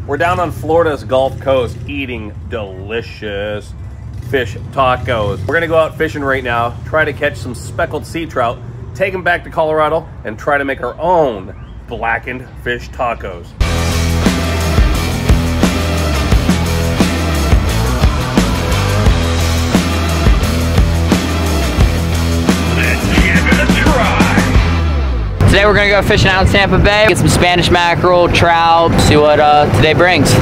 We're down on Florida's Gulf Coast eating delicious fish tacos. We're gonna go out fishing right now, try to catch some speckled sea trout, take them back to Colorado, and try to make our own blackened fish tacos. Today we're gonna go fishing out in Tampa Bay, get some Spanish mackerel, trout, see what today brings.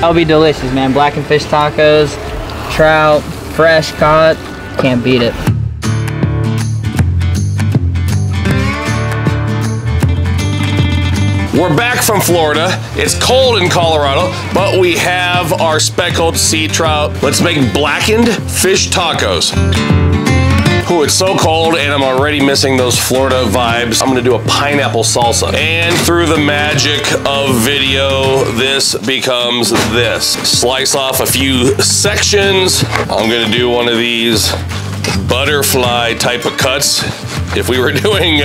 That'll be delicious, man. Blackened fish tacos, trout, fresh caught, can't beat it. We're back from Florida. It's cold in Colorado, but we have our speckled sea trout. Let's make blackened fish tacos. Ooh, it's so cold and I'm already missing those Florida vibes. I'm gonna do a pineapple salsa. And through the magic of video, this becomes this. Slice off a few sections. I'm gonna do one of these butterfly type of cuts. If we were doing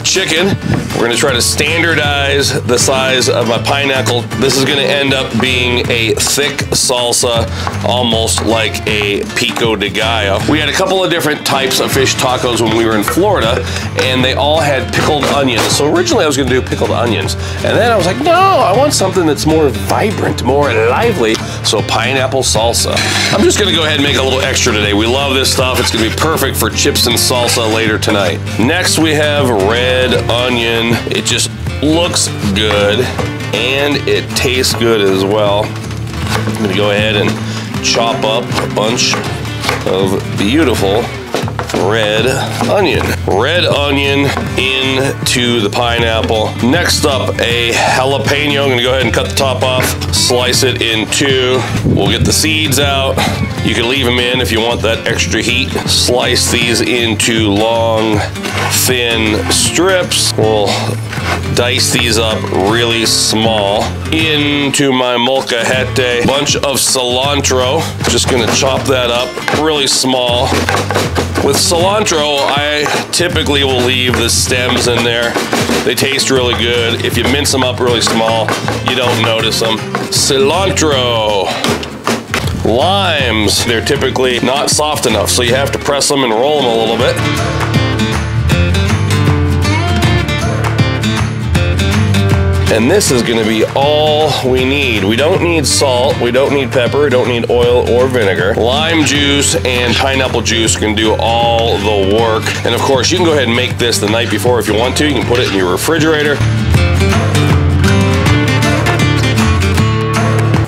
chicken, we're gonna try to standardize the size of my pineapple. This is gonna end up being a thick salsa, almost like a pico de gallo. We had a couple of different types of fish tacos when we were in Florida, and they all had pickled onions. So originally I was gonna do pickled onions, and then I was like, no, I want something that's more vibrant, more lively, so pineapple salsa. I'm just gonna go ahead and make a little extra today. We love this stuff. It's gonna be perfect for chips and salsa later tonight. Next we have red onion. It just looks good and it tastes good as well. I'm gonna go ahead and chop up a bunch of beautiful red onion. Red onion into the pineapple. Next up, a jalapeno. I'm gonna go ahead and cut the top off, slice it in two. We'll get the seeds out. You can leave them in if you want that extra heat. Slice these into long, thin strips. We'll dice these up really small. Into my molcajete, bunch of cilantro. Just gonna chop that up really small. With cilantro, I typically will leave the stems in there. They taste really good. If you mince them up really small, you don't notice them. Cilantro. Limes, they're typically not soft enough, so you have to press them and roll them a little bit. And this is gonna be all we need. We don't need salt, we don't need pepper, we don't need oil or vinegar. Lime juice and pineapple juice can do all the work. And of course, you can go ahead and make this the night before if you want to. You can put it in your refrigerator.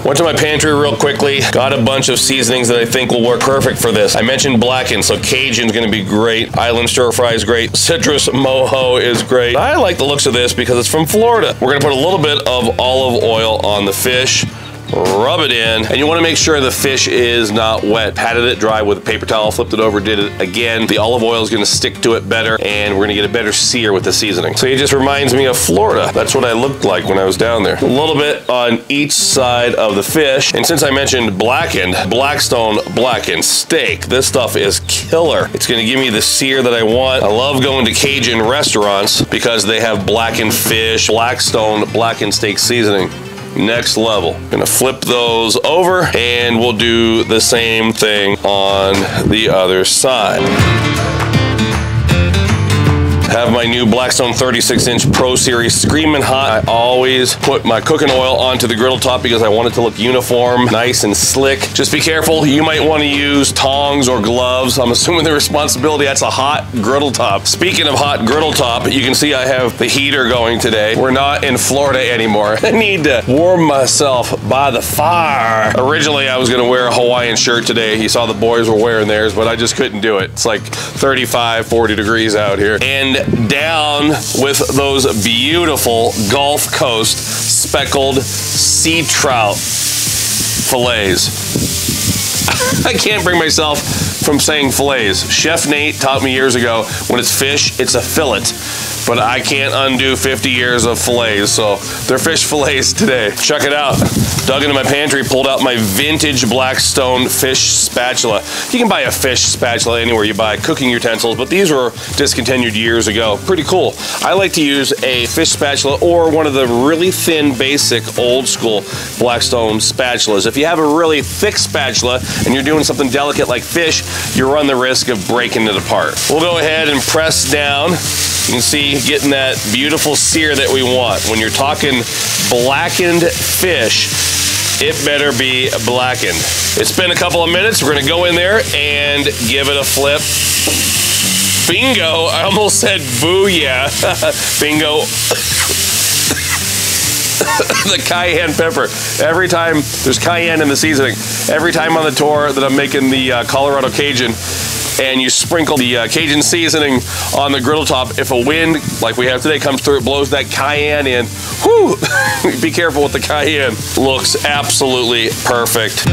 Went to my pantry real quickly, got a bunch of seasonings that I think will work perfect for this. I mentioned Blackened, so Cajun's gonna be great. Island stir fry is great. Citrus Mojo is great. I like the looks of this because it's from Florida. We're gonna put a little bit of olive oil on the fish. Rub it in, and you want to make sure the fish is not wet. Patted it dry with a paper towel, flipped it over, did it again. The olive oil is going to stick to it better, and we're going to get a better sear with the seasoning. So it just reminds me of Florida. That's what I looked like when I was down there. A little bit on each side of the fish, and since I mentioned Blackened, Blackstone Blackened steak, this stuff is killer. It's going to give me the sear that I want. I love going to Cajun restaurants because they have blackened fish, Blackstone Blackened steak seasoning. Next level. Gonna flip those over and we'll do the same thing on the other side. Have my new Blackstone 36-inch Pro Series screaming hot. I always put my cooking oil onto the griddle top because I want it to look uniform, nice and slick. Just be careful. You might want to use tongs or gloves. I'm assuming the responsibility, that's a hot griddle top. Speaking of hot griddle top, you can see I have the heater going today. We're not in Florida anymore. I need to warm myself by the fire. Originally, I was going to wear a Hawaiian shirt today. You saw the boys were wearing theirs, but I just couldn't do it. It's like 35, 40 degrees out here. And down with those beautiful Gulf Coast speckled sea trout fillets. I can't bring myself from saying fillets. Chef Nate taught me years ago, when it's fish, it's a fillet. But I can't undo 50 years of fillets, so they're fish fillets today. Check it out. Dug into my pantry, pulled out my vintage Blackstone fish spatula. You can buy a fish spatula anywhere you buy cooking utensils, but these were discontinued years ago. Pretty cool. I like to use a fish spatula or one of the really thin, basic, old school Blackstone spatulas. If you have a really thick spatula and you're doing something delicate like fish, you run the risk of breaking it apart. We'll go ahead and press down. You can see getting that beautiful sear that we want. When you're talking blackened fish, it better be blackened. It's been a couple of minutes. We're gonna go in there and give it a flip. Bingo, I almost said booyah. Bingo. The cayenne pepper. Every time there's cayenne in the seasoning, every time on the tour that I'm making the Colorado Cajun, and you sprinkle the Cajun seasoning on the griddle top, if a wind like we have today comes through, it blows that cayenne in. Whew! Be careful with the cayenne. Looks absolutely perfect.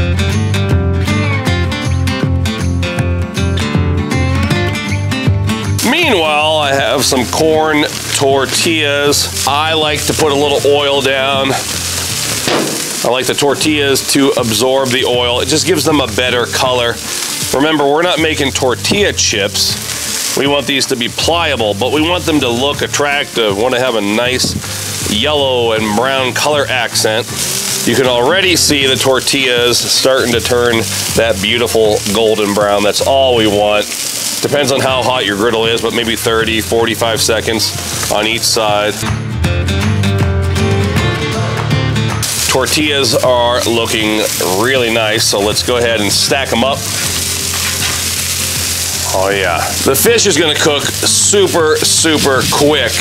Meanwhile, I have some corn tortillas. I like to put a little oil down. I like the tortillas to absorb the oil. It just gives them a better color. Remember, we're not making tortilla chips. We want these to be pliable, but we want them to look attractive. We want to have a nice yellow and brown color accent. You can already see the tortillas starting to turn that beautiful golden brown. That's all we want. Depends on how hot your griddle is, but maybe 30, 45 seconds on each side. Tortillas are looking really nice, so let's go ahead and stack them up. Oh yeah. The fish is gonna cook super, super quick.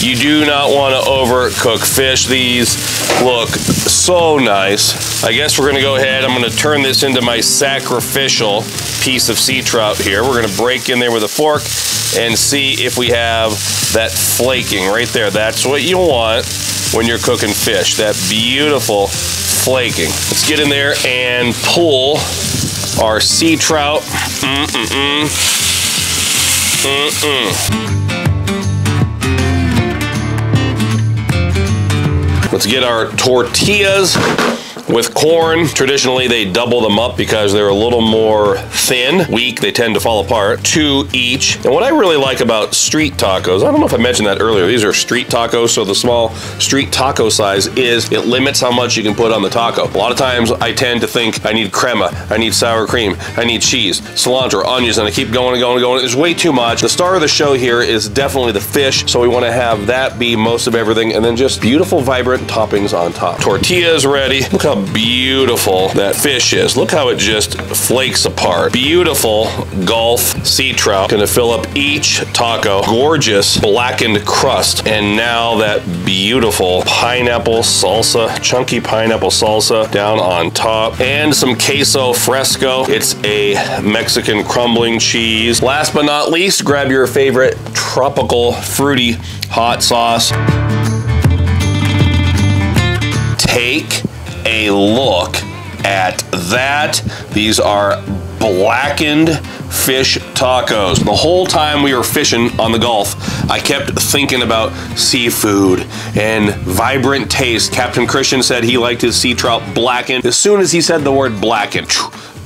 You do not want to overcook fish. These look so nice. I guess we're gonna go ahead, I'm gonna turn this into my sacrificial piece of sea trout here. We're gonna break in there with a fork and see if we have that flaking right there. That's what you want when you're cooking fish, that beautiful flaking. Let's get in there and pull our sea trout. Let's get our tortillas with corn. Traditionally, they double them up because they're a little more thin, weak, they tend to fall apart. 2 each. And what I really like about street tacos, I don't know if I mentioned that earlier, these are street tacos, so the small street taco size is, it limits how much you can put on the taco. A lot of times I tend to think I need crema, I need sour cream, I need cheese, cilantro, onions, and I keep going and going and going. It's way too much. The star of the show here is definitely the fish, so we want to have that be most of everything, and then just beautiful, vibrant toppings on top. Tortillas ready. Look how beautiful that fish is. Look how it just flakes apart. Beautiful Gulf sea trout. Gonna fill up each taco. Gorgeous blackened crust. And now that beautiful pineapple salsa, chunky pineapple salsa down on top. And some queso fresco. It's a Mexican crumbling cheese. Last but not least, grab your favorite tropical fruity hot sauce. Take a look at that. These are blackened fish tacos. The whole time we were fishing on the Gulf, I kept thinking about seafood and vibrant taste. Captain Christian said he liked his sea trout blackened. As soon as he said the word blackened,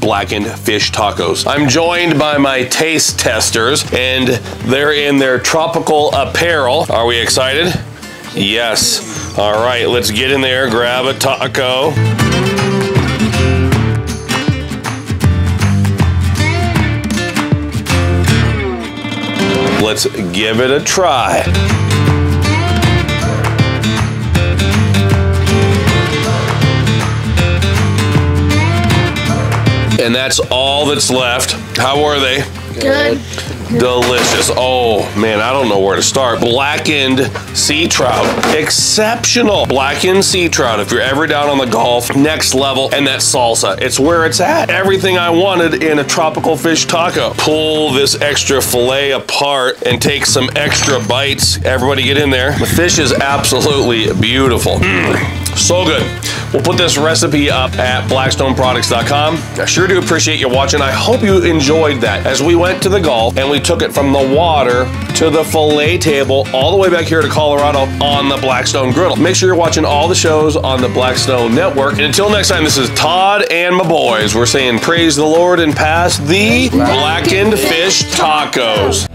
blackened fish tacos. I'm joined by my taste testers, and they're in their tropical apparel. Are we excited? Yes. All right, let's get in there, grab a taco. let's give it a try. And that's all that's left. How are they? Good. Delicious. Oh man, I don't know where to start. Blackened sea trout, exceptional. Blackened sea trout, if you're ever down on the Gulf, next level. And that salsa, it's where it's at. Everything I wanted in a tropical fish taco. Pull this extra fillet apart and take some extra bites. Everybody get in there. The fish is absolutely beautiful. So good. We'll put this recipe up at blackstoneproducts.com. I sure do appreciate you watching. I hope you enjoyed that as we went to the Gulf and we took it from the water to the fillet table all the way back here to Colorado on the Blackstone Griddle. Make sure you're watching all the shows on the Blackstone Network. And until next time, this is Todd and my boys. We're saying praise the Lord and pass the blackened fish tacos.